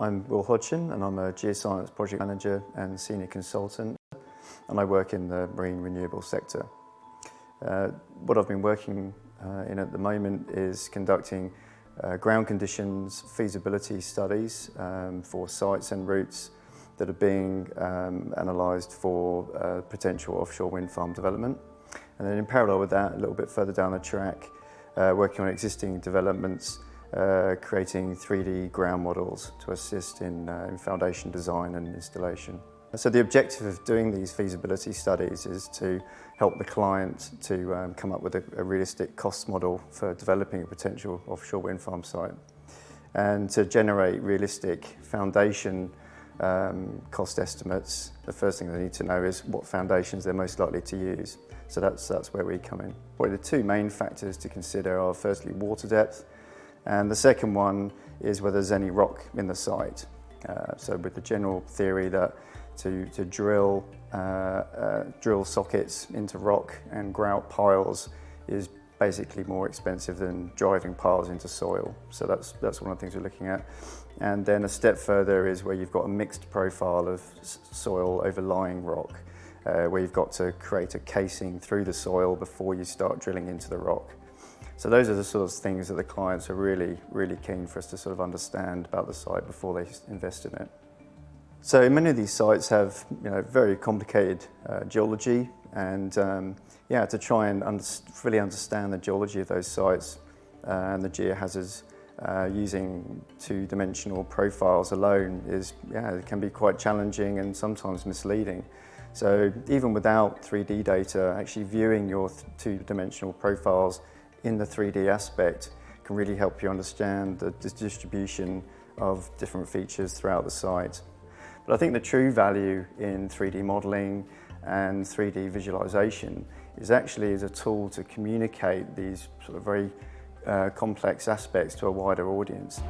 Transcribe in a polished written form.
I'm Will Hodgson and I'm a Geoscience Project Manager and Senior Consultant, and I work in the marine renewable sector. What I've been working in at the moment is conducting ground conditions feasibility studies for sites and routes that are being analysed for potential offshore wind farm development. And then in parallel with that, a little bit further down the track, working on existing developments, creating 3D ground models to assist in foundation design and installation. So the objective of doing these feasibility studies is to help the client to come up with a realistic cost model for developing a potential offshore wind farm site, and to generate realistic foundation cost estimates. The first thing they need to know is what foundations they're most likely to use. So that's where we come in. Well, the two main factors to consider are firstly water depth, and the second one is whether there's any rock in the site. So with the general theory that to drill sockets into rock and grout piles is basically more expensive than driving piles into soil. So that's one of the things we're looking at. And then a step further is where you've got a mixed profile of soil overlying rock, where you've got to create a casing through the soil before you start drilling into the rock. So those are the sort of things that the clients are really keen for us to sort of understand about the site before they invest in it. So many of these sites have very complicated geology, and to try and fully understand the geology of those sites and the geohazards using two-dimensional profiles alone it can be quite challenging and sometimes misleading. So even without 3D data, actually viewing your two-dimensional profiles in the 3D aspect can really help you understand the distribution of different features throughout the site. But I think the true value in 3D modelling and 3D visualisation is actually as a tool to communicate these sort of very complex aspects to a wider audience.